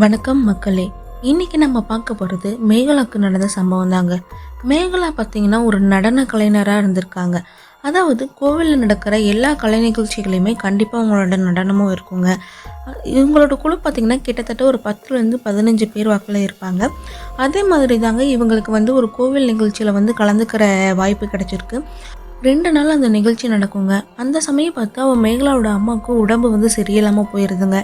வணக்கம் மக்களே. இன்னைக்கு நம்ம பார்க்க போகிறது மேகலாக்கு நடந்த சம்பவம் தாங்க. மேகலா பார்த்தீங்கன்னா ஒரு நடன கலைஞராக இருந்திருக்காங்க. அதாவது கோவிலில் நடக்கிற எல்லா கலை நிகழ்ச்சிகளையுமே கண்டிப்பாக அவங்களோட நடனமும் இருக்குங்க. இவங்களோட குழு பார்த்திங்கன்னா கிட்டத்தட்ட ஒரு 10லேருந்து 15 பேர் வாக்கில் இருப்பாங்க. அதே மாதிரி தாங்க இவங்களுக்கு ஒரு கோவில் நிகழ்ச்சியில் கலந்துக்கிற வாய்ப்பு கிடைச்சிருக்கு. 2 நாள் அந்த நிகழ்ச்சி நடக்குங்க. அந்த சமயம் பார்த்தா மேகலாவோட அம்மாவுக்கு உடம்பு சரியில்லாமல் போயிருதுங்க.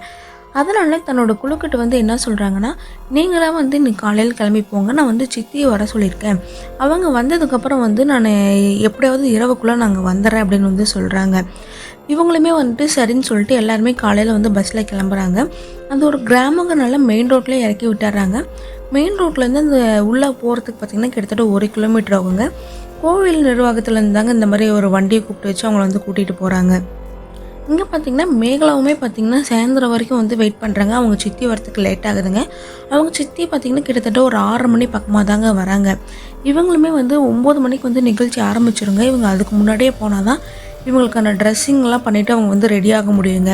அதனால தன்னோட குழுக்கிட்ட என்ன சொல்கிறாங்கன்னா, நீங்களாம் இன்னைக்கு காலையில் கிளம்பி போங்க, நான் சித்தியை வர சொல்லியிருக்கேன், அவங்க வந்ததுக்கப்புறம் நான் எப்படியாவது இரவுக்குள்ளே நாங்கள் வந்துடுறேன் அப்படின்னு சொல்கிறாங்க. இவங்களுமே சரின்னு சொல்லிட்டு எல்லாருமே காலையில் பஸ்ஸில் கிளம்புறாங்க. அந்த ஒரு கிராமங்கனால மெயின் ரோட்டில் இறக்கி விட்டுறாங்க. மெயின் ரோட்லேருந்து அந்த உள்ளே போகிறதுக்கு பார்த்திங்கன்னா கிட்டத்தட்ட 1 கிலோமீட்டர் ஆகுங்க. கோவில் நிர்வாகத்தில் இருந்தாங்க இந்த மாதிரி ஒரு வண்டியை கூப்பிட்டு வச்சு அவங்கள கூட்டிகிட்டு போகிறாங்க. இங்கே பார்த்திங்கன்னா மேகலாவுமே பார்த்திங்கன்னா சாயந்தரம் வரைக்கும் வெயிட் பண்ணுறாங்க. அவங்க சித்தி வரத்துக்கு லேட் ஆகுதுங்க. அவங்க சித்தி பார்த்திங்கன்னா கிட்டத்தட்ட ஒரு 6:30 மணி பக்கமாக தாங்க வராங்க. இவங்களுமே 9 மணிக்கு நிகழ்ச்சி ஆரம்பிச்சிருங்க. இவங்க அதுக்கு முன்னாடியே போனால் தான் இவங்களுக்கான ட்ரெஸ்ஸிங்லாம் பண்ணிவிட்டு அவங்க ரெடி ஆக முடியுங்க.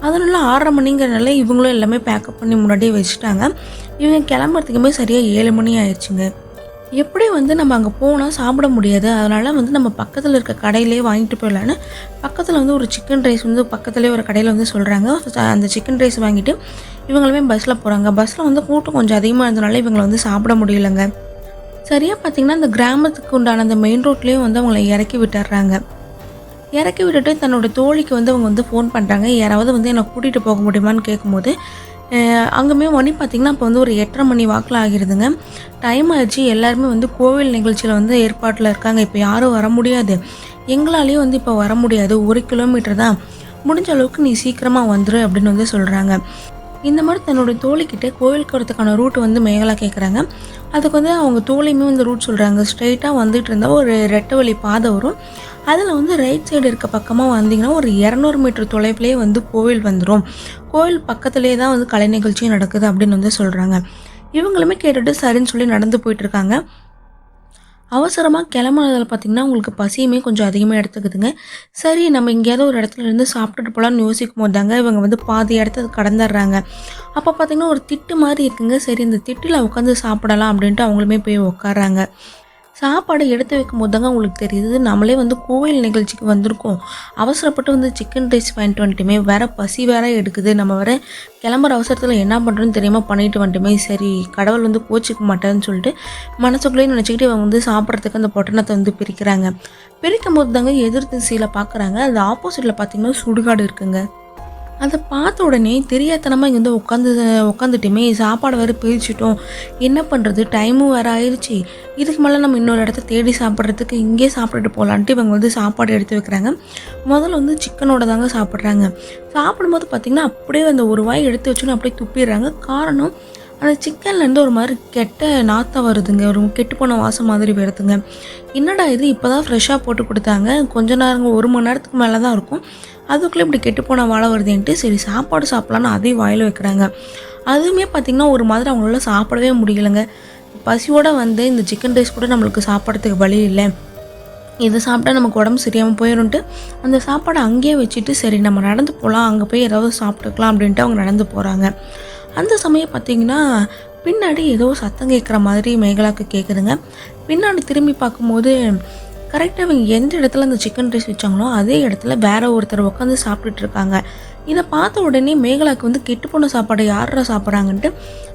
அதனால 6:30 மணிங்கிறனால இவங்களும் எல்லாமே பேக்கப் பண்ணி முன்னாடியே வச்சுட்டாங்க. இவங்க கிளம்புறதுக்குமே சரியாக 7 மணி ஆயிடுச்சுங்க. எப்படி நம்ம அங்கே போனால் சாப்பிட முடியாது, அதனால் நம்ம பக்கத்தில் இருக்க கடையிலே வாங்கிட்டு போயிடலான்னு பக்கத்தில் ஒரு சிக்கன் ரைஸ் பக்கத்துலேயே ஒரு கடையில் சொல்கிறாங்க. அந்த சிக்கன் ரைஸ் வாங்கிட்டு இவங்களுமே பஸ்ஸில் போகிறாங்க. பஸ்ஸில் கூட்டம் கொஞ்சம் அதிகமாக இருந்தனால இவங்களை சாப்பிட முடியலைங்க. சரியாக பார்த்திங்கன்னா அந்த கிராமத்துக்கு உண்டான அந்த மெயின் ரோட்லேயும் அவங்கள இறக்கி விட்டுறாங்க. இறக்கி விட்டுட்டு தன்னோட தோழிக்கு அவங்க ஃபோன் பண்ணுறாங்க. யாராவது என்னை கூட்டிகிட்டு போக முடியுமான்னு கேட்கும்போது அங்கேயுமே மணி பார்த்திங்கன்னா இப்போ ஒரு 8:30 மணி வாக்கில் ஆகிடுதுங்க. டைம் ஆகிடுச்சு. எல்லாருமே கோவில் நிகழ்ச்சியில் ஏற்பாட்டில் இருக்காங்க. இப்போ யாரும் வர முடியாது, எங்களாலேயும் இப்போ வர முடியாது, 1 கிலோமீட்டர் தான், முடிஞ்ச அளவுக்கு நீ சீக்கிரமாக வந்துரு அப்படின்னு சொல்கிறாங்க. இந்த மாதிரி தன்னோட தோழிக்கிட்ட கோவிலுக்கு வரத்துக்கான ரூட் மேகலா கேட்குறாங்க. அதுக்கு அவங்க தோழியுமே ரூட் சொல்கிறாங்க. ஸ்ட்ரைட்டாக வந்துட்டு இருந்தால் ஒரு ரெட்டை வழி பாதை வரும். அதில் ரைட் சைடு இருக்க பக்கமாக வந்தீங்கன்னா ஒரு 200 மீட்டர் தொலைவிலே கோவில் வந்துடும். கோவில் பக்கத்துலேயே தான் கலை நிகழ்ச்சியும் நடக்குது அப்படின்னு சொல்கிறாங்க. இவங்களுமே கேட்டுட்டு சரின்னு சொல்லி நடந்து போயிட்டுருக்காங்க. அவசரமாக கிளம்புனதில் பார்த்திங்கன்னா உங்களுக்கு பசியுமே கொஞ்சம் அதிகமாக எடுத்துக்குதுங்க. சரி நம்ம எங்கேயாவது ஒரு இடத்துல இருந்து சாப்பிட்டுட்டு போகலான்னு யோசிக்கும் போது தாங்க இவங்க பாதி இடத்த கடந்துடுறாங்க. அப்போ பார்த்திங்கன்னா ஒரு திட்டு மாதிரி இருக்குங்க. சரி இந்த திட்டில் உட்காந்து சாப்பிடலாம் அப்படின்ட்டு அவங்களுமே போய் உட்காராங்க. சாப்பாடு எடுத்து வைக்கும் போது தாங்க உங்களுக்கு தெரியுது, நம்மளே கோவில் நிகழ்ச்சிக்கு வந்திருக்கோம், அவசரப்பட்டு சிக்கன் ரைஸ் வாங்கிட்டு வந்துட்டுமே, வேறு பசி வேறு எடுக்குது, நம்ம வேறு கிளம்புற அவசரத்தில் என்ன பண்ணுறோன்னு தெரியாமல் பண்ணிட்டு வந்துட்டுமே, சரி கடவுள் கோச்சிக்க மாட்டேன்னு சொல்லிட்டு மனசுக்குள்ளேயே நினச்சிக்கிட்டு இவங்க சாப்பிட்றதுக்கு அந்த பொட்டணத்தை பிரிக்கிறாங்க. பிரிக்கும் போது தாங்க எதிர் திசையில் பார்க்குறாங்க. அது ஆப்போசிட்டில் பார்த்திங்கன்னா சுடுகாடு இருக்குங்க. அதை பார்த்த உடனே தெரியாதனமாக இங்கே உட்காந்துட்டுமே சாப்பாடு வேறு பிரிச்சிட்டோம், என்ன பண்ணுறது, டைமும் வேறு ஆயிடுச்சு, இதுக்கு மேலே நம்ம இன்னொரு இடத்த தேடி சாப்பிட்றதுக்கு இங்கே சாப்பிட்டுட்டு போகலான்ட்டு இவங்க சாப்பாடு எடுத்து வைக்கிறாங்க. முதல்ல சிக்கனோட தாங்க சாப்பிட்றாங்க. சாப்பிடும்போது பார்த்திங்கன்னா அப்படியே அந்த ஒரு வாய் எடுத்து வச்சோன்னு அப்படியே துப்பிடுறாங்க. காரணம் அந்த சிக்கன்லேருந்து ஒரு மாதிரி கெட்ட நாற்றம் வருதுங்க, ஒரு கெட்டுப்போன வாசம் மாதிரி வருதுங்க. என்னடா இது இப்போ தான் ஃப்ரெஷ்ஷாக போட்டு கொடுத்தாங்க, கொஞ்ச நேரங்க 1 மணி நேரத்துக்கு மேலே தான் இருக்கும், அதுக்குள்ளே இப்படி கெட்டுப்போன வாழை வருதுன்ட்டு சரி சாப்பாடு சாப்பிட்லான்னு அதையும் வாயில் வைக்கிறாங்க. அதுவுமே பார்த்திங்கன்னா ஒரு மாதிரி அவங்களால சாப்பிடவே முடியலைங்க. பசியோடு இந்த சிக்கன் ரைஸ் கூட நம்மளுக்கு சாப்பிட்றதுக்கு வழி இல்லை, இதை சாப்பிட்டா நமக்கு உடம்பு சரியாமல் போயிடும்ட்டு அந்த சாப்பாடை அங்கேயே வச்சுட்டு சரி நம்ம நடந்து போகலாம், அங்கே போய் ஏதாவது சாப்பிட்டுக்கலாம் அப்படின்ட்டு அவங்க நடந்து போகிறாங்க. அந்த சமயம் பார்த்திங்கன்னா பின்னாடி ஏதோ சத்தம் கேட்குற மாதிரி மேகலாவுக்கு கேட்குதுங்க. பின்னாடி திரும்பி பார்க்கும்போது கரெக்டாக இவங்க எந்த இடத்துல அந்த சிக்கன் ரைஸ் வச்சாங்களோ அதே இடத்துல வேறு ஒருத்தர் உட்காந்து சாப்பிட்டுட்டு இருக்காங்க. இதை பார்த்த உடனே மேகலாவுக்கு கெட்டு போன சாப்பாடை யாரா சாப்பிட்றாங்கன்ட்டு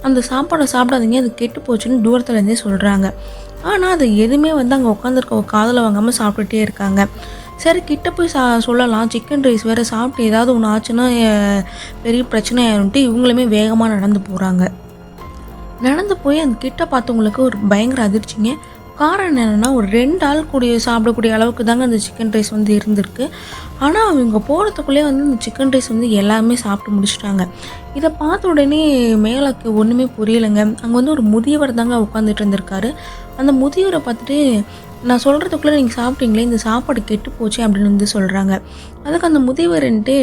அந்த சாப்பாடை சாப்பிடாதீங்க, அது கெட்டு போச்சுன்னு தூரத்துலேருந்தே சொல்கிறாங்க. ஆனால் அது எதுவுமே அங்கே உட்காந்துருக்க காதில் வாங்காமல் சாப்பிட்டுட்டே இருக்காங்க. சரி கிட்ட போய் சொல்லலாம், சிக்கன் ரைஸ் வேறு சாப்பிட்டு ஏதாவது ஒன்று ஆச்சுன்னா பெரிய பிரச்சனை ஆயிரும்ட்டு இவங்களுமே வேகமாக நடந்து போகிறாங்க. நடந்து போய் அந்த கிட்ட பார்த்தவங்களுக்கு ஒரு பயங்கர அதிர்ச்சிங்க. காரணம் என்னென்னா ஒரு 2 ஆள் சாப்பிடக்கூடிய அளவுக்கு தாங்க அந்த சிக்கன் ரைஸ் இருந்திருக்கு. ஆனால் அவங்க போகிறதுக்குள்ளே அந்த சிக்கன் ரைஸ் எல்லாமே சாப்பிட்டு முடிச்சிட்டாங்க. இதை பார்த்த உடனே மேலாக்கு ஒன்றுமே புரியலைங்க. அங்கே ஒரு முதியவர் தாங்க உட்காந்துட்டு இருந்திருக்காரு. அந்த முதியவரை பார்த்துட்டு நான் சொல்கிறதுக்குள்ளே நீங்கள் சாப்பிட்டீங்களே, இந்த சாப்பாடு கெட்டு போச்சு அப்படின்னு சொல்கிறாங்க. அதுக்கு அந்த முதியவர்ன்ட்டு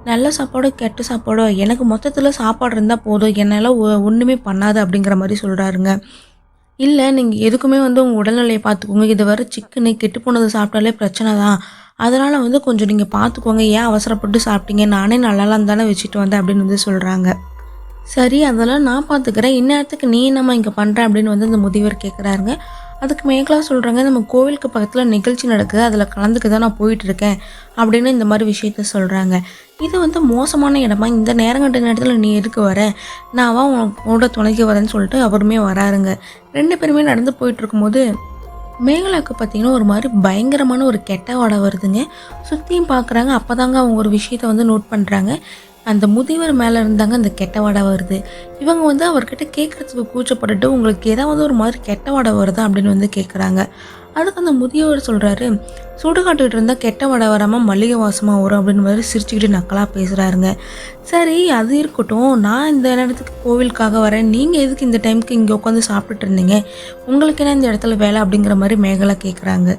நல்ல சாப்பாடோ கெட்ட சாப்பாடோ எனக்கு மொத்தத்தில் சாப்பாடு இருந்தால் போதும், என்னால் ஒன்றுமே பண்ணாது அப்படிங்கிற மாதிரி சொல்கிறாருங்க. இல்லை நீங்கள் எதுக்குமே உங்கள் உடல்நிலையை பார்த்துக்கோங்க, இது வர சிக்கனு கெட்டு போனதை சாப்பிட்டாலே பிரச்சனை தான், அதனால் கொஞ்சம் நீங்கள் பார்த்துக்கோங்க, ஏன் அவசரப்பட்டு சாப்பிட்டீங்க, நானே நல்லாலாம் தானே வச்சுட்டு வந்தேன் அப்படின்னு சொல்கிறாங்க. சரி அதெல்லாம் நான் பார்த்துக்கிறேன். இந்நேரத்துக்கு நீ என்னம்மா இங்க பண்ற? அப்படின்னு வந்து அந்த முதியவர் கேட்குறாருங்க. அதுக்கு மேகலா சொல்றாங்க, "நம்ம கோவிலுக்கு பக்கத்துல நிகழ்ச்சி நடக்குது. அதில கலந்துக்க தான் நான் போயிட்டுருக்கேன்." அப்படின்னு இந்த மாரி விஷயத்த சொல்றாங்க. இது வந்து மோசமான இடமா? இந்த நேரங்கட்ட நேரத்தில நீ எதுக்கு வர? நான் வா உன்னோட துணைக்கு வரேன்னு சொல்லிட்டு அவருமே வராருங்க. 2 பேருமே நடந்து போயிட்டுருக்கும்போது, மேகலாவுக்கு பார்த்தீங்கன்னா, ஒரு மாரி பயங்கரமான ஒரு கெட்ட வாடை வருதுங்க. சுத்தியும் பார்க்குறாங்க. அப்பதாங்க அவங்க ஒரு விஷயத்த வந்து நோட் பண்றாங்க. அந்த முதியவர் மேல இருந்தாங்க அந்த கெட்ட வாடை வருது. இவங்க வந்து அவர்கிட்ட கேட்கறதுக்கு கூச்சப்பட்டுட்டு, "உங்களுக்கு ஏதாவது ஒரு மாதிரி கெட்ட வாடை வருதா?" அப்படின்னு வந்து கேட்குறாங்க. அதுக்கு அந்த முதியவர் சொல்றாரு, "சுடுகாட்டுக்கிட்ட இருந்தா கெட்ட வாடை வராம மல்லிகை வாசமா வரும்." அப்படின்னு மாதிரி சிரிச்சுக்கிட்டு நக்கலா பேசுறாருங்க. சரி அது இருக்கட்டும். நான் இந்த நேரத்துக்கு கோவிலுக்காக வரேன். நீங்க எதுக்கு இந்த டைம்க்கு இங்க உட்காந்து சாப்பிட்டுட்டு இருந்தீங்க? உங்களுக்கு என்ன இந்த இடத்துல வேலை? அப்படிங்கிற மாரி மேகலா கேட்குறாங்க.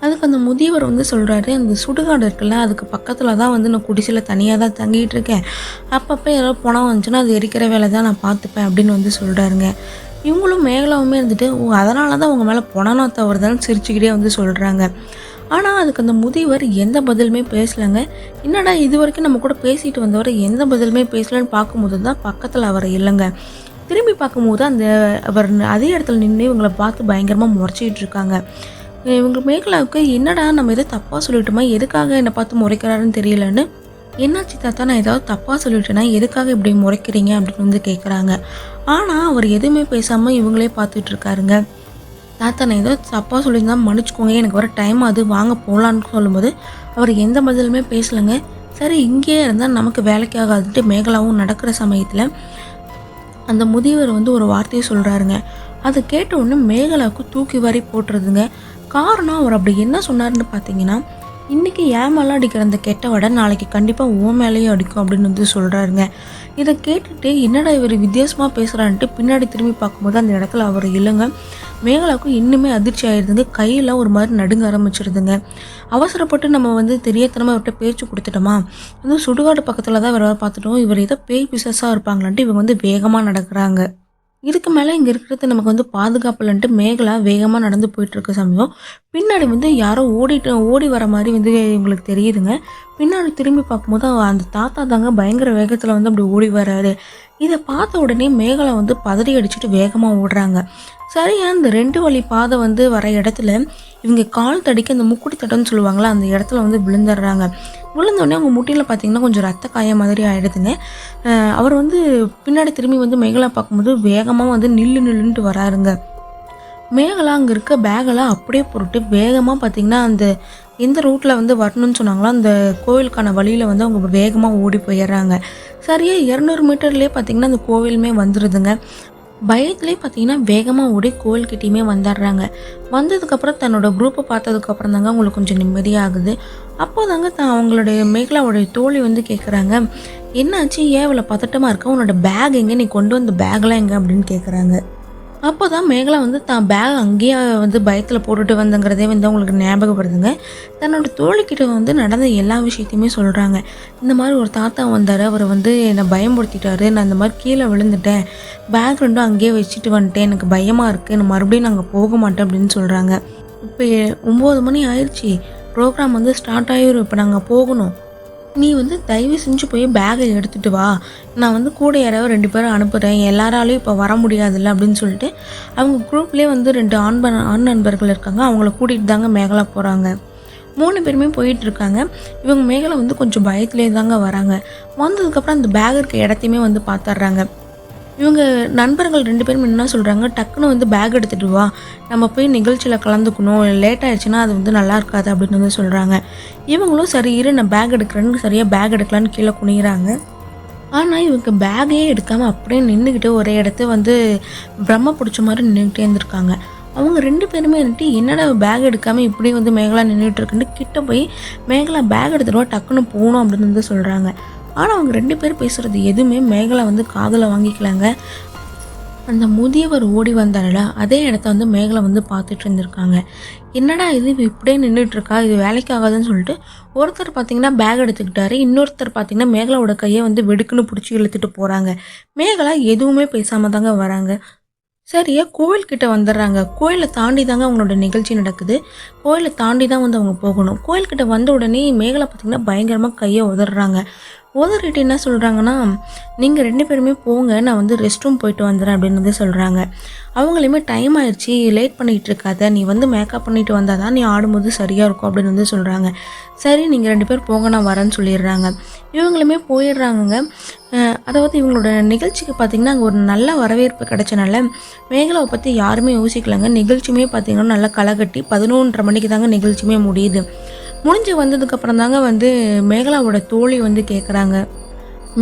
அதுக்கு அந்த முதியவர் வந்து சொல்றாரு, "அந்த சுடுகாடு இருக்குல்ல, அதுக்கு பக்கத்துல தான் வந்து நான் குடிசையில தனியா தான் தங்கிட்டு இருக்கேன். அப்பப்ப ஏதாவது பொணம் வந்துச்சுன்னா, அது எரிக்கிற வேலை தான் நான் பார்த்துப்பேன்." அப்படின்னு வந்து சொல்றாருங்க. இவங்களும் மேகலாவுமே இருந்துட்டு, "ஓ! அதனால தான் உங்க மேல பொண நாத்தம் வருதான்னு" சிரிச்சுக்கிட்டே வந்து சொல்றாங்க. ஆனா, அதுக்கு அந்த முதியவர் எந்த பதிலுமே பேசலங்க. என்னடா இதுவரைக்கும் நம்ம கூட பேசிட்டு வந்தவர் எந்த பதிலுமே பேசலன்னு பார்க்கும்போது தான் பக்கத்துல அவர் இல்லங்க. திரும்பி பார்க்கும்போது அவர் அதே இடத்துல நின்னு இவங்கள பார்த்து பயங்கரமா மொறச்சிக்கிட்டு இருக்காங்க. இவங்க மேகலாவுக்கு என்னடா நம்ம ஏதோ தப்பா சொல்லிட்டோமா? எதுக்காக என்ன பார்த்து முறைக்கிறாருன்னு தெரியலன்னு, "என்னாச்சு தாத்தா? நான் ஏதாவது தப்பா சொல்லிட்டேனா? எதுக்காக இப்படி முறைக்கிறீங்க?" அப்படின்னு வந்து கேட்குறாங்க. ஆனா, அவர் எதுவுமே பேசாம இவங்களே பார்த்துட்டு இருக்காருங்க. "தாத்தா நான் ஏதோ தப்பா சொல்லியிருந்தா மன்னிச்சுக்கோங்க. எனக்கு வர டைம் ஆகுது. வாங்க போலான்னு" சொல்லும்போது, அவர் எந்த பதிலுமே பேசலங்க. சரி இங்கேயே இருந்தா நமக்கு வேலைக்கு ஆகாதுன்ட்டு மேகலாவும் நடக்கிற சமயத்துல, அந்த முதியவர் வந்து ஒரு வார்த்தைய சொல்றாருங்க. அத கேட்ட உடனே மேகலாவுக்கு தூக்கி வாரி போட்டுருதுங்க. காரணம் அவர் அப்படி என்ன சொன்னாருன்னு பார்த்தீங்கன்னா, "இன்னைக்கு என் மேல அடிக்கிற அந்த கெட்ட வாடை நாளைக்கு கண்டிப்பா உன் மேலயும் அடிக்கும்." அப்படின்னு வந்து சொல்றாருங்க. இத கேட்டுட்டு என்னடா இவரு வித்தியாசமா பேசுறான்ட்டு பின்னாடி திரும்பி பார்க்கும்போது அந்த இடத்துல அவர் இல்லங்க. மேகலாவுக்கு இன்னுமே அதிர்ச்சி ஆயிடுதுங்க. கையெல்லாம் ஒரு மாரி நடுங்க ஆரம்பிச்சுருதுங்க. அவசரப்பட்டு நம்ம வந்து தெரியாத்தனமா இவர்ட்ட பேச்சு குடுத்துட்டோமா, அதுவும் சுடுகாடு பக்கத்துல தான் இவர பார்த்துட்டோம். இவர் ஏதோ பேய் பிசாசா இருப்பாங்களான்ட்டு இவங்க வந்து வேகமா நடக்குறாங்க. இதுக்கு மேல இங்க இருக்கிறது நமக்கு வந்து பாதுகாப்பு இல்லன்ட்டு மேகலா வேகமா நடந்து போயிட்டுருக்க சமயம், பின்னாடி வந்து யாரோ ஓடி வர மாரி வந்து இவங்களுக்கு தெரியுதுங்க. பின்னாடி திரும்பி பார்க்கும்போது அந்த தாத்தா தாங்க பயங்கர வேகத்துல வந்து அப்படி ஓடி வராரு. இத பார்த்த உடனே மேகலா வந்து பதறி அடிச்சுட்டு வேகமா ஓடுறாங்க. சரியா அந்த 2 வழி பாதை வந்து வர இடத்துல, இவங்க கால் தடிக்கி அந்த முக்குடி தடம்ன்னு சொல்லுவாங்கல்ல, அந்த இடத்துல வந்து விழுந்துடுறாங்க. விழுந்தோனே அவங்க முட்டியில பார்த்தீங்கன்னா, கொஞ்சம் ரத்த காயம் மாதிரி ஆயிடுதுங்க. அவர் வந்து பின்னாடி திரும்பி வந்து மேகலா பார்க்கும்போது வேகமா வந்து நில்லு நில்லுன்ட்டு வராருங்க. மேகலா அங்க இருக்க பேகெல்லாம் அப்படியே போட்டுட்டு வேகமா பார்த்தீங்கன்னா, அந்த எந்த ரூட்ல வந்து வரணும்னு சொன்னாங்களோ, அந்த கோவிலுக்கான வழியில வந்து அவங்க வேகமா ஓடி போயிர்றாங்க. சரியா 200 மீட்டர்லயே பார்த்தீங்கன்னா, அந்த கோவிலுமே வந்துருதுங்க. பயத்திலே பார்த்தீங்கன்னா, வேகமா ஓடி கோவில்கிட்டயுமே வந்துடுறாங்க. வந்ததுக்கப்புறம் தன்னோட குரூப்ப பார்த்ததுக்கப்புறம் தாங்க அவங்களுக்கு கொஞ்சம் நிம்மதியாகுது. அப்போதாங்க அவங்களுடைய மேகலாவுடைய தோழி வந்து கேட்குறாங்க, "என்னாச்சு? ஏன் இவ்வளோ பதட்டமா இருக்க? உன்னோட பேக் எங்க? நீ கொண்டு வந்த பேக்லாம் எங்க?" அப்படின்னு கேட்குறாங்க. அப்போதான் மேகலா வந்து தான் பேக் அங்கேயே வந்து பயத்துல போட்டுட்டு வந்தங்கிறதே வந்து அவங்களுக்கு ஞாபகம் வருதுங்க. தன்னோட தோழிக்கிட்ட வந்து நடந்த எல்லா விஷயத்தையுமே சொல்றாங்க. இந்த மாரி ஒரு தாத்தா வந்தாரு. அவரு வந்து என்ன பயமுறுத்திட்டாரு. நான் இந்த மாரி கீழ விழுந்துட்டேன். பேக் 2ம் அங்கேயே வச்சுட்டு வந்துட்டேன். எனக்கு பயமா இருக்கு. நான் மறுபடியும் நான் அங்க போக மாட்டேன் அப்படின்னு சொல்றாங்க. இப்ப 9 மணி ஆயிருச்சு. ப்ரோகிராம் வந்து ஸ்டார்ட் ஆயிரும். இப்ப நாங்க போகணும். நீ வந்து தயவு செஞ்சு போய் பேக்கை எடுத்துட்டு வா. நான் வந்து கூட யாராவது 2 பேர அனுப்புறேன். எல்லாராலயும் இப்போ வர முடியாதுல்ல அப்படின்னு சொல்லிட்டு, அவங்க குரூப்லேயே வந்து 2 ஆண் நண்பர்கள் இருக்காங்க. அவங்கள கூட்டிட்டு தாங்க மேகலா போறாங்க. 3 பேருமே போயிட்டுருக்காங்க. இவங்க மேகலா வந்து கொஞ்சம் பயத்திலே தாங்க வராங்க. வந்ததுக்கப்புறம் அந்த பேக் இருக்க இடத்தையுமே வந்து பார்த்துடுறாங்க. இவங்க நண்பர்கள் 2 பேரும் என்ன சொல்றாங்க, "டக்குனு வந்து பேக் எடுத்துட்டு வா. நம்ம போய் நிகழ்ச்சியில கலந்துக்கணும். லேட் ஆயிடுச்சுன்னா அது வந்து நல்லா இருக்காது." அப்படின்னு வந்து சொல்றாங்க. இவங்களும் சரி இரு நான் பேக் எடுக்கிறேன்னு சரியா பேக் எடுக்கலான்னு கீழ குனியிறாங்க. ஆனா, இவங்க பேக்கே எடுக்காம அப்படியே நின்னுகிட்டு ஒரே இடத்த வந்து பிரம்ம புடிச்ச மாரி நின்னுகிட்டே இருந்திருக்காங்க. அவங்க 2 பேருமே வந்துட்டு, "என்னடா பேக் எடுக்காம இப்படி வந்து மேகலா நின்னுட்டு இருக்குன்ட்டு" கிட்ட போய், "மேகலா பேக் எடுத்துட்டு வா டக்குனு போணும்." அப்படின்னு வந்து சொல்றாங்க. ஆனா, அவங்க 2 பேரும் பேசுறது எதுவுமே மேகலா வந்து காதுல வாங்கிக்கலங்க. அந்த முதியவர் ஓடி வந்தாருல, அதே இடத்த வந்து மேகலா வந்து பார்த்துட்டு இருந்திருக்காங்க. என்னடா இது இவ இப்படியே நின்னுட்டு இருக்கா, இது வேலைக்கு ஆகாதுன்னு சொல்லிட்டு, ஒருத்தர் பார்த்தீங்கன்னா பேக் எடுத்துக்கிட்டாரு. இன்னொருத்தர் பார்த்தீங்கன்னா மேகலாவோட கைய வந்து வெடுக்குன்னு புடிச்சு இழுத்துட்டு போறாங்க. மேகலா எதுவுமே பேசாம தாங்க வராங்க. சரியா கோவில் கிட்ட வந்துடுறாங்க. கோயில தாண்டி தாங்க அவங்களோட நிகழ்ச்சி நடக்குது. கோயில தாண்டி தான் வந்து அவங்க போகணும். கோயில் கிட்ட வந்த உடனே மேகலா பார்த்தீங்கன்னா பயங்கரமா கைய உதர்றாங்க. உதறிட்டு என்ன சொல்கிறாங்கன்னா, நீங்கள் 2 பேருமே போங்க, நான் வந்து ரெஸ்ட் ரூம் போயிட்டு வந்துடுறேன் அப்படின்னு வந்து சொல்கிறாங்க. அவங்களையுமே டைம் ஆயிடுச்சு, லேட் பண்ணிகிட்டு இருக்காத, நீ வந்து மேக்கப் பண்ணிட்டு வந்தால் தான் நீ ஆடும்போது சரியாக இருக்கும் அப்படின்னு வந்து சொல்கிறாங்க. சரி நீங்கள் 2 பேர் போங்க, நான் வரேன்னு சொல்லிடுறாங்க. இவங்களுமே போயிடுறாங்கங்க. அதாவது இவங்களோட நிகழ்ச்சிக்கு பார்த்திங்கன்னா அங்கே ஒரு நல்ல வரவேற்பு கிடைச்சனால மேகலாவை பற்றி யாருமே யோசிக்கலங்க. நிகழ்ச்சியுமே பார்த்திங்கன்னா நல்லா களைகட்டி 11:30 மணிக்கு தாங்க நிகழ்ச்சியுமே முடியுது. முடிஞ்சு வந்ததுக்கப்புறம் தாங்க வந்து மேகலாவோட தோழி வந்து கேட்குறாங்க,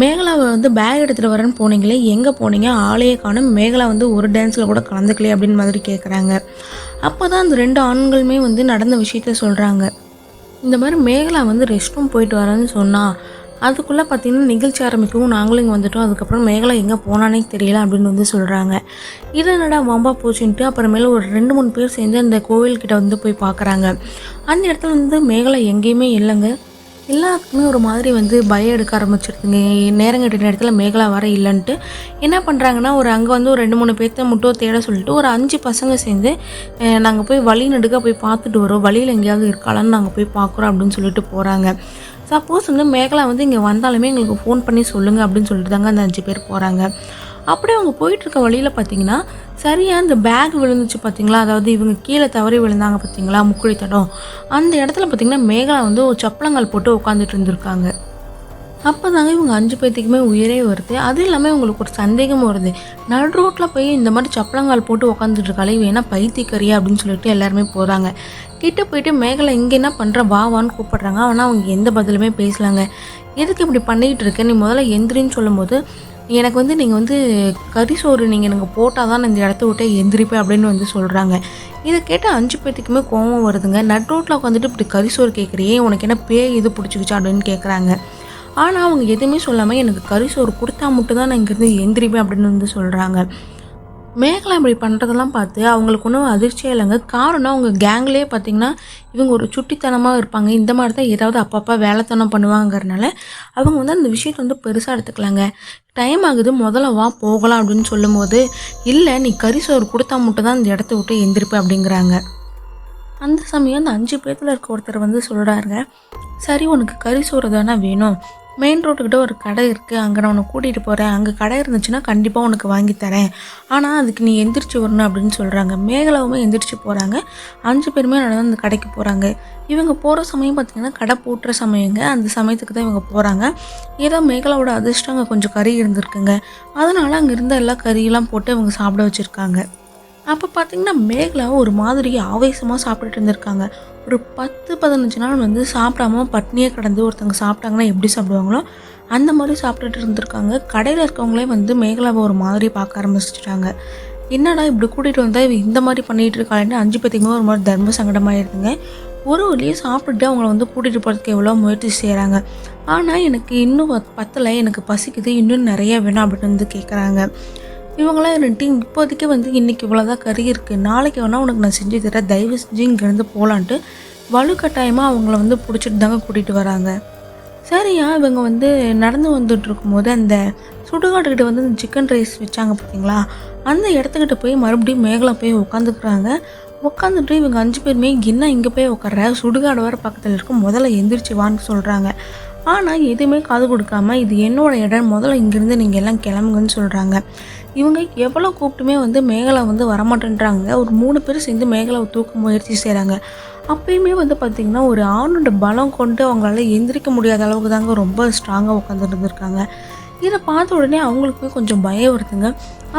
மேகலாவை வந்து பேக் எடுத்துகிட்டு வரேன்னு போனீங்களே, எங்கே போனீங்க, ஆளையே காணோம், மேகலா வந்து ஒரு டான்ஸில் கூட கலந்துக்கலையே அப்படின்னு மாதிரி கேட்குறாங்க. அப்போ தான் அந்த 2 ஆண்களுமே வந்து நடந்த விஷயத்த சொல்கிறாங்க. இந்த மாதிரி மேகலா வந்து ரெஸ்ட் ரூம் போயிட்டு வரேன்னு சொன்னா, அதுக்குள்ளே பார்த்தீங்கன்னா நிகழ்ச்சி ஆரம்பிக்கவும் நாங்களும் இங்கே வந்துட்டோம். அதுக்கப்புறம் மேகலா எங்கே போனானே தெரியல அப்படின்னு வந்து சொல்கிறாங்க. இது என்னடா வம்பா போச்சுன்ட்டு அப்புறமேல ஒரு 2, 3 பேர் சேர்ந்து அந்த கோவில்கிட்ட வந்து போய் பார்க்குறாங்க. அந்த இடத்துல வந்து மேகலா எங்கேயுமே இல்லைங்க. எல்லாருக்குமே ஒரு மாதிரி வந்து பயம் எடுக்க ஆரம்பிச்சிருதுங்க. நேரங்கட்ட நேரத்தில் மேகலா வர இல்லைன்ட்டு என்ன பண்ணுறாங்கன்னா, அங்கே வந்து ஒரு 2, 3 பேர்த்த மட்டும் தேட சொல்லிட்டு ஒரு 5 பசங்க சேர்ந்து நாங்கள் போய் வழி நெடுக்க போய் பார்த்துட்டு வரோம், வழியில் எங்கேயாவது இருக்காளான்னு நாங்கள் போய் பார்க்குறோம் அப்படின்னு சொல்லிட்டு போகிறாங்க. சப்போஸ் வந்து மேகலா வந்து இங்கே வந்தாலுமே எங்களுக்கு ஃபோன் பண்ணி சொல்லுங்கள் அப்படின்னு சொல்லிட்டு தாங்க அந்த 5 பேர் போகிறாங்க. அப்படியே அவங்க போயிட்டுருக்க வழியில் பார்த்தீங்கன்னா, சரியாக இந்த பேக் விழுந்துச்சு பார்த்தீங்களா, அதாவது இவங்க கீழே தவறி விழுந்தாங்க பார்த்தீங்களா முக்குழி தடம், அந்த இடத்துல பார்த்தீங்கன்னா மேகலா வந்து ஒரு சப்பளங்கால் போட்டு உட்காந்துட்டு இருந்திருக்காங்க. அப்போ தாங்க இவங்க 5 பேர்த்துக்குமே உயிரே வருது. அதுவும் இல்லாமல் இவங்களுக்கு ஒரு சந்தேகமும் வருது, நடு ரோட்டில் போய் இந்த மாதிரி சப்பளங்கால் போட்டு உட்காந்துட்டு இருக்காளே, வேணா பைத்தியக்காரியா அப்படின்னு சொல்லிட்டு எல்லாருமே போகிறாங்க. கிட்ட போயிட்டு மேகலா இங்கே என்ன பண்ணுற வான்னு கூப்பிடுறாங்க. ஆனால் அவங்க எந்த பதிலுமே பேசலாங்க. எதுக்கு இப்படி பண்ணிகிட்டு இருக்க, நீ முதல்ல எந்திரின்னு சொல்லும்போது, எனக்கு வந்து நீங்கள் வந்து கறி சோறு நீங்கள் எனக்கு போட்டால் தான் நான் இந்த இடத்த விட்டே எந்திரிப்பேன் அப்படின்னு வந்து சொல்கிறாங்க. இதை கேட்டால் 5 பேர்த்துக்குமே கோவம் வருதுங்க. நட் ரோட்டில் உட்காந்துட்டு இப்படி கறி சோறு கேட்குறியே, உனக்கு என்ன பேய் இது பிடிச்சிக்கிச்சா அப்படின்னு கேட்குறாங்க. ஆனால் அவங்க எதுவுமே சொல்லாமல் எனக்கு கறி சோறு கொடுத்தா மட்டும் தான் நான் இங்கேருந்து எந்திரிப்பேன் அப்படின்னு வந்து சொல்கிறாங்க. மேகலா இப்படி பண்ணுறதெல்லாம் பார்த்து அவங்களுக்கு ஒன்றும் அதிர்ச்சியே இல்லைங்க. காரணம் அவங்க கேங்லேயே பார்த்திங்கன்னா இவங்க ஒரு சுட்டித்தனமாக இருப்பாங்க. இந்த மாதிரி தான் ஏதாவது அப்பப்போ வேலைத்தனம் பண்ணுவாங்கிறனால அவங்க வந்து அந்த விஷயத்தை வந்து பெருசாக எடுத்துக்கலாங்க. டைம் ஆகுது, முதல்ல வா போகலாம் அப்படின்னு சொல்லும்போது, இல்லை நீ கறி சோறு கொடுத்தா மட்டும் தான் இந்த இடத்த விட்டு எந்திரிப்பேன் அப்படிங்கிறாங்க. அந்த சமயம் அந்த 5 பேர்த்தில் இருக்க ஒருத்தர் வந்து சொல்கிறாருங்க, சரி உனக்கு கறி சோறு தானே வேணும், மெயின் ரோட்டுக்கிட்ட ஒரு கடை இருக்குது, அங்கே நான் உன்னை கூட்டிகிட்டு போகிறேன், அங்கே கடை இருந்துச்சுன்னா கண்டிப்பாக உனக்கு வாங்கி தரேன், ஆனால் அதுக்கு நீ எந்திரிச்சு வரணும் அப்படின்னு சொல்கிறாங்க. மேகலாவுமே எந்திரிச்சு போகிறாங்க. 5 பேருமே நடந்து அந்த கடைக்கு போகிறாங்க. இவங்க போகிற சமயம் பார்த்திங்கன்னா கடை பூட்டுற சமயங்க. அந்த சமயத்துக்கு தான் இவங்க போகிறாங்க. ஏதோ மேகலாவோட அதிர்ஷ்டம் அங்கே கொஞ்சம் கறி இருந்திருக்குங்க. அதனால் அங்கே இருந்த எல்லா கறியெல்லாம் போட்டு இவங்க சாப்பிட வச்சுருக்காங்க. அப்போ பார்த்திங்கன்னா மேகலா ஒரு மாதிரி ஆவேசமாக சாப்பிட்டுட்டு இருந்திருக்காங்க. ஒரு 10-15 நாள் வந்து சாப்பிடாம பட்னியே கிடந்து ஒருத்தவங்க சாப்பிட்டாங்கன்னா எப்படி சாப்பிடுவாங்களோ அந்த மாதிரி சாப்பிட்டுட்டு இருந்திருக்காங்க. கடையில் இருக்கவங்களே வந்து மேகலாவை ஒரு மாதிரி பார்க்க ஆரம்பிச்சிட்டாங்க. என்னடா இப்படி கூட்டிகிட்டு வந்தால் இவ இந்த மாதிரி பண்ணிகிட்டு இருக்காளேன்னு 5 பேத்துக்குமே ஒரு மாதிரி தர்ம சங்கடமாயிருதுங்க. ஒரு வழியே சாப்பிட்டுட்டு அவங்கள வந்து கூட்டிகிட்டு போகிறதுக்கு எவ்வளோ முயற்சி செய்கிறாங்க. ஆனால் எனக்கு இன்னும் பத்தலை, எனக்கு பசிக்குது, இன்னும் நிறையா வேணும் அப்படின்னு வந்து கேட்குறாங்க. இவங்களாம் இருந்துட்டு இப்போதைக்கு வந்து இன்றைக்கி இவ்வளோதான் கறி இருக்குது, நாளைக்கு வேணால் உனக்கு நான் செஞ்சு தரேன், தயவு செஞ்சு இங்கேருந்து போகலான்ட்டு வலுக்கட்டாயமாக அவங்கள வந்து பிடிச்சிட்டு தாங்க கூட்டிகிட்டு வராங்க. சரியா இவங்க வந்து நடந்து வந்துட்டு இருக்கும்போது அந்த சுடுகாட்டுக்கிட்ட வந்து அந்த சிக்கன் ரைஸ் வச்சாங்க பார்த்தீங்களா, அந்த இடத்துக்கிட்ட போய் மறுபடியும் மேகலா போய் உட்காந்துக்கிறாங்க. உட்காந்துட்டு இவங்க 5 பேருமே என்ன இங்கே போய் உட்கார்ற, சுடுகாடு வர பக்கத்தில் இருக்கும், முதல்ல எந்திரிச்சு வான்னு சொல்கிறாங்க. ஆனால் எதுவுமே காது கொடுக்காம இது என்னோட இடம், முதல்ல இங்கேருந்து நீங்கள் எல்லாம் கிளம்புங்கன்னு சொல்கிறாங்க. இவங்க எவ்வளோ கூப்பிட்டுமே வந்து மேகலா வந்து வரமாட்டேன்றாங்க. ஒரு 3 பேர் சேர்ந்து மேகலாவை தூக்க முயற்சி செய்கிறாங்க. அப்பயுமே வந்து பார்த்திங்கன்னா ஒரு ஆணோட பலம் கொண்டு அவங்களால எந்திரிக்க முடியாத அளவுக்கு தாங்க ரொம்ப ஸ்ட்ராங்காக உட்காந்துட்டு இருந்திருக்காங்க. இதை பார்த்த உடனே அவங்களுக்குமே கொஞ்சம் பயம் வருதுங்க.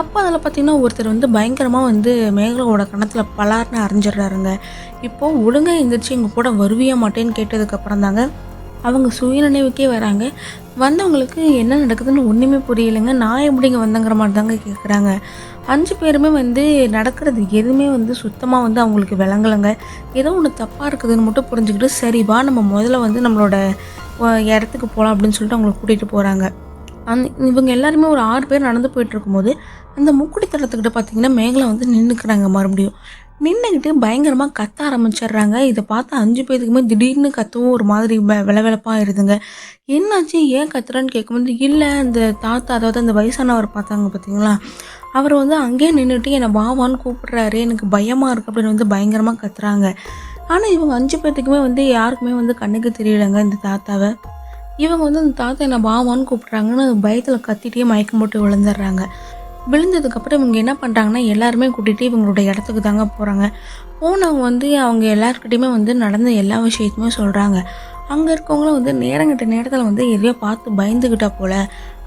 அப்போ அதில் பார்த்திங்கன்னா ஒருத்தர் வந்து பயங்கரமாக வந்து மேகலாவோட கணத்தில் பலார்னு அரைஞ்சிடுறாருங்க. இப்போது ஒழுங்காக எந்திரிச்சு எங்கள் கூட வருவியா மாட்டேன்னு கேட்டதுக்கப்புறம் தாங்க அவங்க சுயநினைவுக்கே வராங்க. வந்தவங்களுக்கு என்ன நடக்குதுன்னு ஒன்றுமே புரியலைங்க. நான் எப்படிங்க வந்தங்கிற மாதிரி தாங்க கேட்குறாங்க. 5 பேருமே வந்து நடக்கிறது எதுவுமே வந்து சுத்தமாக வந்து அவங்களுக்கு விளங்கலைங்க. ஏதோ ஒன்று தப்பாக இருக்குதுன்னு மட்டும் புரிஞ்சுக்கிட்டு, சரி வா நம்ம முதல்ல வந்து நம்மளோட இடத்துக்கு போகலாம் அப்படின்னு சொல்லிட்டு அவங்களை கூட்டிகிட்டு போகிறாங்க. இவங்க எல்லாருமே ஒரு 6 பேர் நடந்து போயிட்டு இருக்கும்போது அந்த முக்குடி தளத்துக்கிட்ட பார்த்திங்கன்னா மேகலா வந்து நின்றுக்கிறாங்க. மறுபடியும் நின்றுக்கிட்டு பயங்கரமாக கத்த ஆரம்பிச்சிடுறாங்க. இதை பார்த்து 5 பேருக்குமே திடீர்னு கத்தவும் ஒரு மாதிரி விளவிளப்பாக ஆயிடுதுங்க. என்னாச்சு ஏன் கத்துறான்னு கேட்கும்போது, இல்லை அந்த தாத்தா, அதாவது அந்த வயசானவர் பார்த்தாங்க பார்த்தீங்களா, அவர் வந்து அங்கேயே நின்றுட்டு என்னை வாவான்னு கூப்பிட்றாரு, எனக்கு பயமாக இருக்குது அப்படின்னு வந்து பயங்கரமாக கத்துறாங்க. ஆனால் இவங்க 5 பேர்த்துக்குமே வந்து யாருக்குமே வந்து கண்ணுக்கு தெரியலைங்க இந்த தாத்தாவை. இவங்க வந்து அந்த தாத்தா என்ன பாவான்னு கூப்பிட்றாங்கன்னு பயத்தில் கத்திட்டே மயக்கம் போட்டு விழுந்துடுறாங்க. விழுந்ததுக்கப்புறம் இவங்க என்ன பண்ணுறாங்கன்னா எல்லாருமே கூட்டிகிட்டு இவங்களோட இடத்துக்கு தாங்க போகிறாங்க. போனவங்க வந்து அவங்க எல்லாருக்கிட்டையுமே வந்து நடந்த எல்லா விஷயத்தையுமே சொல்கிறாங்க. அங்கே இருக்கவங்களும் வந்து நேரங்கிட்ட நேரத்தில் வந்து எதையோ பார்த்து பயந்துக்கிட்டா போல்,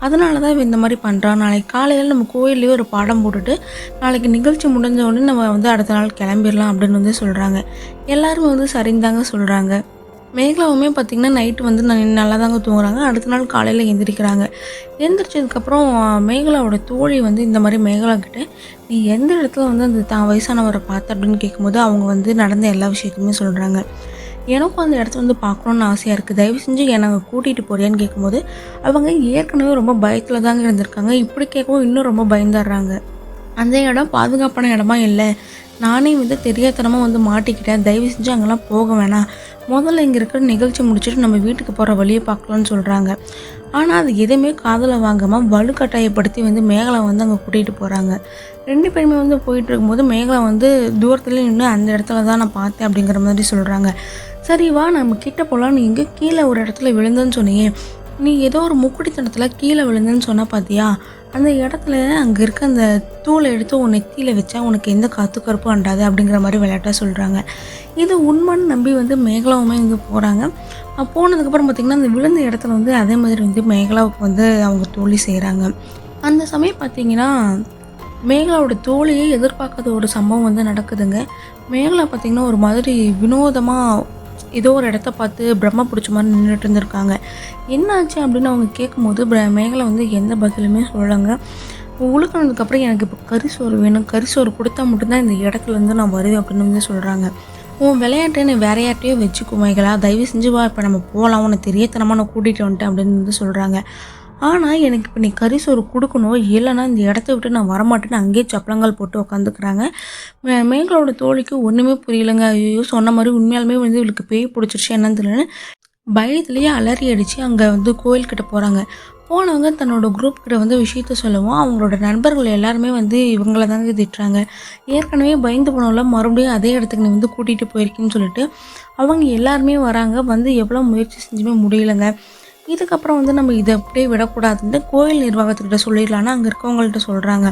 அதனால தான் இவன் இந்த மாதிரி பண்ணுறான். நாளைக்கு காலையில் நம்ம கோயில்லேயே ஒரு பாடம் போட்டுட்டு நாளைக்கு நிகழ்ச்சி முடிஞ்ச உடனே நம்ம வந்து அடுத்த நாள் கிளம்பிடலாம் அப்படின்னு வந்து சொல்கிறாங்க. எல்லாருமே வந்து சரிந்தாங்க சொல்கிறாங்க. மேகலாவுமே பார்த்திங்கன்னா நைட்டு வந்து நல்லா தாங்க தூங்குறாங்க. அடுத்த நாள் காலையில் எந்திரிக்கிறாங்க. எந்திரிச்சதுக்கப்புறம் மேகலாவோட தோழி வந்து இந்த மாதிரி மேகலா கிட்ட, "நீ எந்த இடத்துல வந்து அந்த தான் வயசானவரை பார்த்த?" அப்படின்னு கேட்கும்போது அவங்க வந்து நடந்த எல்லா விஷயத்தையுமே சொல்கிறாங்க. "எனக்கும் அந்த இடத்த வந்து பார்க்கணுன்னு ஆசையாக இருக்குது. தயவு செஞ்சு என்னை கூட்டிகிட்டு போறியான்னு?" கேட்கும்போது அவங்க ஏற்கனவே ரொம்ப பயத்தில் தாங்க இருந்திருக்காங்க. இப்படி கேட்கவும் இன்னும் ரொம்ப பயந்துடுறாங்க. "அந்த இடம் பாதுகாப்பான இடமா இல்லை. நானே வந்து தெரியாத்தனமாக வந்து மாட்டிக்கிட்டேன். தயவு செஞ்சு அங்கெல்லாம் போக வேணாம். முதல்ல இங்கே இருக்கிற நிகழ்ச்சி முடிச்சுட்டு நம்ம வீட்டுக்கு போகிற வழியை பார்க்கலான்னு சொல்கிறாங்க. ஆனால் அது எதுவுமே காதில் வாங்காமல் வலுக்கட்டாயப்படுத்தி வந்து மேகலா வந்து அங்கே கூட்டிகிட்டு போகிறாங்க. 2 பேருமே வந்து போயிட்டு இருக்கும்போது மேகலா வந்து தூரத்துலேயே நின்று அந்த இடத்துல தான் நான் பார்த்தேன் அப்படிங்கிற மாதிரி சொல்கிறாங்க. "சரி வா நம்ம கிட்ட போகலாம். நீ எங்கே கீழே ஒரு இடத்துல விழுந்தேன்னு சொன்னியே, நீ ஏதோ ஒரு முக்குடித்தனத்தில் கீழே விழுந்தேன்னு சொன்ன பார்த்தியா? அந்த இடத்துல அங்கே இருக்க அந்த தூளை எடுத்து உன் நெத்தியில் வச்சா உனக்கு எந்த காத்து கருப்பும் அண்டாது" அப்படிங்கிற மாதிரி விளையாட்டாக சொல்கிறாங்க. இது உண்மைன்னு நம்பி வந்து மேகலாவுமே வந்து போகிறாங்க. போனதுக்கப்புறம் பார்த்திங்கன்னா அந்த விழுந்த இடத்துல வந்து அதே மாதிரி வந்து மேகலாவுக்கு வந்து அவங்க தோழி செய்கிறாங்க. அந்த சமயம் பார்த்திங்கன்னா மேகலாவோட தோழியே எதிர்பார்க்காத ஒரு சம்பவம் வந்து நடக்குதுங்க. மேகலா பார்த்திங்கன்னா ஒரு மாதிரி வினோதமாக ஏதோ ஒரு இடத்த பார்த்து பிரம்ம பிடிச்ச மாதிரி நின்றுட்டு இருந்திருக்காங்க. என்னாச்சு அப்படின்னு அவங்க கேட்கும்போது மேகலா வந்து எந்த பதிலுமே சொல்லலைங்க. உழுக்கினதுக்கப்புறம் "எனக்கு இப்போ கறிசோறு வேணும், கறிசோறு கொடுத்தா மட்டும்தான் இந்த இடத்துலேருந்து நான் வருவேன்" அப்படின்னு வந்து சொல்கிறாங்க. "உன் விளையாட்டை நீ வேற யார்ட்டையோ வச்சுக்கோ மேகலா, தயவு செஞ்சு வா, இப்போ நம்ம போகலாம், உன்னை தெரியத்தனமாக நான் கூட்டிகிட்டு வந்துட்டேன்" அப்படின்னு வந்து சொல்கிறாங்க. "ஆனால் எனக்கு இப்போ நீ கறிசோறு கொடுக்கணும், இல்லைன்னா இந்த இடத்த விட்டு நான் வரமாட்டேன்னு" அங்கேயே சப்பளங்கால் போட்டு உட்காந்துக்கிறாங்க. மேகலோட தோழிக்கு ஒன்றுமே புரியலைங்க. ஐயோ சொன்ன மாதிரி உண்மையாலுமே வந்து இவளுக்கு பேய் பிடிச்சிருச்சு என்னன்னு தெரியலன்னு பயத்துலேயே அலறி அடித்து அங்கே வந்து கோயில்கிட்ட போகிறாங்க. போனவங்க தன்னோட குரூப் கிட்ட வந்து விஷயத்த சொல்லவும் அவங்களோட நண்பர்கள் எல்லாருமே வந்து இவங்கள தாங்க திட்டுறாங்க. ஏற்கனவே பயந்து போனவங்கள மறுபடியும் அதே இடத்துக்கு நீ வந்து கூட்டிகிட்டு போயிருக்கீன்னு சொல்லிட்டு அவங்க எல்லாருமே வராங்க. வந்து எவ்வளோ முயற்சி செஞ்சுமே முடியலைங்க. இதுக்கப்புறம் வந்து நம்ம இதை அப்படியே விடக்கூடாதுன்ட்டு கோயில் நிர்வாகத்துக்கிட்ட சொல்லிடலான்னு அங்கே இருக்கவங்கள்ட்ட சொல்கிறாங்க.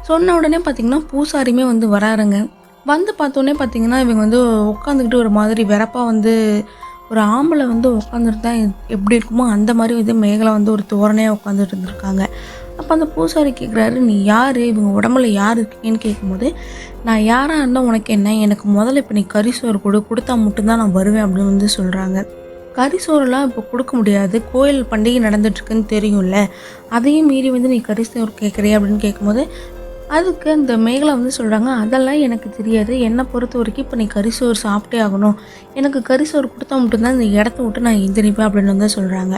சொன்ன உடனே பார்த்திங்கன்னா பூசாரியுமே வந்து வராருங்க. வந்து பார்த்தோன்னே பார்த்திங்கன்னா இவங்க வந்து உட்காந்துக்கிட்டு ஒரு மாதிரி வெறப்பாக வந்து ஒரு ஆம்பளை வந்து உட்காந்துட்டு தான் எப்படி இருக்குமோ அந்த மாதிரி வந்து மேகலா வந்து ஒரு தோரணையாக உட்காந்துட்டு இருந்திருக்காங்க. அப்போ அந்த பூசாரி கேட்குறாரு, "நீ யார்? இவங்க உடம்புல யார் இருக்கீங்கன்னு?" கேட்கும்போது, "நான் யாராக இருந்தால் உனக்கு என்ன? எனக்கு முதல்ல இப்போ நீ கறிசோறு கொடுத்தா மட்டும்தான் நான் வருவேன்" அப்படின்னு வந்து சொல்கிறாங்க. கறிசோறுலாம் இப்போ கொடுக்க முடியாது, கோயில் பண்டிகை நடந்துட்டுருக்குன்னு தெரியும்ல, அதையும் மீறி வந்து நீ கறிசோறு கேட்குறிய அப்படின்னு கேட்கும்போது அதுக்கு அந்த மேகலா வந்து சொல்கிறாங்க, "அதெல்லாம் எனக்கு தெரியாது. என்னை பொறுத்த வரைக்கும் இப்போ நீ கறிசோறு சாப்பிட்டே ஆகணும். எனக்கு கறிசோறு கொடுத்தா மட்டும்தான் இந்த இடத்த விட்டு நான் எந்திரிப்பேன்" அப்படின்னு வந்து சொல்கிறாங்க.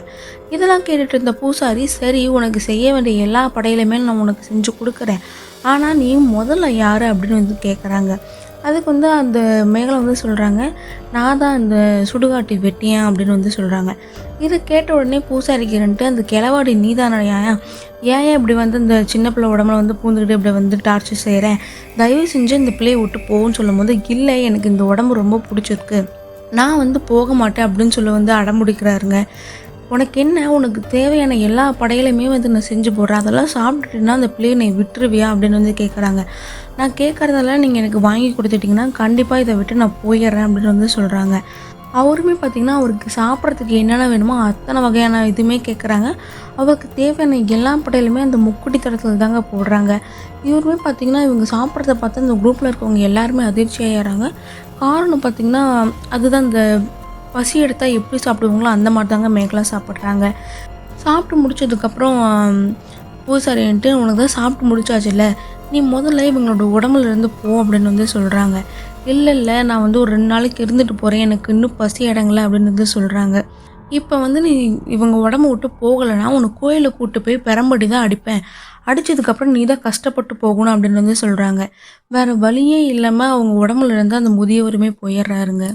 இதெல்லாம் கேட்டுட்டு இருந்த பூசாரி, "சரி உனக்கு செய்ய வேண்டிய எல்லா படையிலுமே நான் உனக்கு செஞ்சு கொடுக்குறேன். ஆனால் நீ முதல்ல யார்?" அப்படின்னு வந்து கேட்குறாங்க. அதுக்கு வந்து அந்த மேகலா வந்து சொல்கிறாங்க, "நான் தான் அந்த சுடுகாட்டு வெட்டியேன்" அப்படின்னு வந்து சொல்கிறாங்க. இதை கேட்ட உடனே பூசாரிக்கிறன்ட்டு, "அந்த கிழவாடி நீதானயா? ஏன் இப்படி வந்து இந்த சின்ன பிள்ளை உடம்புல வந்து பூந்துக்கிட்டு இப்படி வந்து டார்ச்சர் செய்கிறேன்? தயவு செஞ்சு இந்த பிள்ளையை விட்டு போகுன்னு" சொல்லும்போது, "இல்லை எனக்கு இந்த உடம்பு ரொம்ப பிடிச்சிருக்கு, நான் வந்து போக மாட்டேன்" அப்படின்னு சொல்லி வந்து அடம்பிடிக்கிறாருங்க. "உனக்கு என்ன? உனக்கு தேவையான எல்லா படையிலுமே வந்து நான் செஞ்சு போடுறேன், அதெல்லாம் சாப்பிட்டுட்டுனா அந்த பிள்ளையை நீ விட்டுருவியா?" அப்படின்னு வந்து கேட்குறாங்க. "நான் கேட்குறதெல்லாம் நீங்கள் எனக்கு வாங்கி கொடுத்துட்டிங்கன்னா கண்டிப்பாக இதை விட்டு நான் போயிடுறேன்" அப்படின்னு வந்து சொல்கிறாங்க. அவருமே பார்த்திங்கன்னா அவருக்கு சாப்பிட்றதுக்கு என்னென்ன வேணுமோ அத்தனை வகையான இதுவுமே கேட்குறாங்க. அவருக்கு தேவையான எல்லா படையிலுமே அந்த முக்குடி தடத்தில் தாங்க போடுறாங்க. இவருமே பார்த்திங்கன்னா இவங்க சாப்பிட்றத பார்த்து அந்த குரூப்பில் இருக்கவங்க எல்லாருமே அதிர்ச்சி ஆகிறாங்க. காரணம் பார்த்திங்கன்னா அதுதான் இந்த பசி எடுத்தால் எப்படி சாப்பிடுவாங்களோ அந்த மாதிரி தாங்க மேகலா சாப்பிட்றாங்க. சாப்பிட்டு முடிச்சதுக்கப்புறம் பூசாரின்ட்டு, "உனக்கு தான் சாப்பிட்டு முடிச்சாச்சுல்ல, நீ முதல்ல இவங்களோட உடம்புலேருந்து போ" அப்படின்னு வந்து சொல்கிறாங்க. "இல்லை நான் வந்து ஒரு 2 நாளைக்கு இருந்துட்டு போகிறேன், எனக்கு இன்னும் பசி அடங்கலை" அப்படின்னு வந்து சொல்கிறாங்க. "இப்போ வந்து நீ இவங்க உடம்பு விட்டு போகலைன்னா உன்னை கோயிலுக்கு கூப்பிட்டு போய் பெரம்படி தான் அடிப்பேன், அடித்ததுக்கப்புறம் நீ தான் கஷ்டப்பட்டு போகணும்" அப்படின்னு வந்து சொல்கிறாங்க. வேறு வழியே இல்லாமல் அவங்க உடம்புலேருந்து அந்த முதியவருமே போயிடுறாருங்க.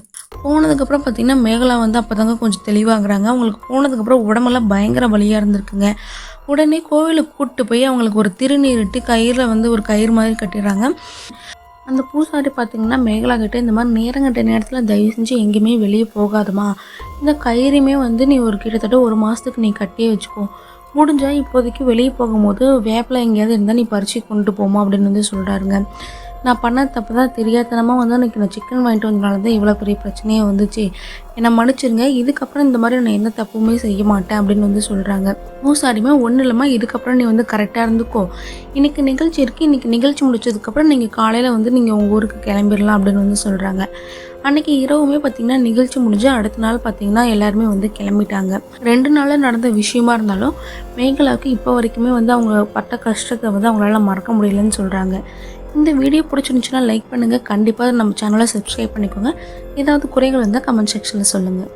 போனதுக்கப்புறம் பார்த்திங்கன்னா மேகலா வந்து அப்போ தாங்க கொஞ்சம் தெளிவாகிறாங்க. அவங்களுக்கு போனதுக்கப்புறம் உடம்பெல்லாம் பயங்கர வலியாக இருந்திருக்குங்க. உடனே கோவிலுக்கு கூப்பிட்டு போய் அவங்களுக்கு ஒரு திருநீரிட்டு கயிறில் வந்து ஒரு கயிறு மாதிரி கட்டிடுறாங்க. அந்த பூசாரி பார்த்திங்கன்னா மேகலா கிட்ட இந்த மாதிரி நேரங்கட்ட நேரத்தில் தயவு செஞ்சு எங்கேயுமே வெளியே போகாதம்மா, இந்த கயிறுமே வந்து நீ ஒரு கிட்டத்தட்ட 1 மாதத்துக்கு நீ கட்டியே வச்சுக்கோ, முடிஞ்சால் இப்போதைக்கு வெளியே போகும்போது வேப்பில எங்கேயாவது இருந்தால் நீ பறித்து கொண்டு போமா அப்படின்னு வந்து சொல்கிறாருங்க. நான் பண்ண தப்பு தான், தெரியாதனமாக வந்து அன்றைக்கி நான் சிக்கன் வாங்கிட்டு வந்தனால தான் இவ்வளோ பெரிய பிரச்சனையே வந்துச்சு, என்னை மன்னிச்சிருங்க, இதுக்கப்புறம் இந்த மாதிரி நான் எந்த தப்புமே செய்ய மாட்டேன் அப்படின்னு வந்து சொல்கிறாங்க. பூசாரியுமே ஒன்றும் இல்லைம்மா, இதுக்கப்புறம் நீ வந்து கரெக்டாக இருந்துக்கோ, இன்றைக்கி நிகழ்ச்சி இருக்குது, இன்றைக்கி நிகழ்ச்சி முடிச்சதுக்கப்புறம் நீங்கள் காலையில் வந்து நீங்கள் உங்கள் ஊருக்கு கிளம்பிடலாம் அப்படின்னு வந்து சொல்கிறாங்க. அன்றைக்கி இரவுமே பார்த்திங்கன்னா நிகழ்ச்சி முடிஞ்சு அடுத்த நாள் பார்த்திங்கன்னா எல்லாருமே வந்து கிளம்பிட்டாங்க. 2 நாளில் நடந்த விஷயமா இருந்தாலும் மேகலாவுக்கு இப்போ வரைக்குமே வந்து அவங்க பட்ட கஷ்டத்தை வந்து அவங்களால மறக்க முடியலன்னு சொல்கிறாங்க. இந்த வீடியோ பிடிச்சிருந்துச்சுன்னா லைக் பண்ணுங்கள், கண்டிப்பாக நம்ம சேனலை சப்ஸ்கிரைப் பண்ணிக்கோங்க. ஏதாவது குறைகள் இருந்தால் கமெண்ட் செக்ஷனில் சொல்லுங்கள்.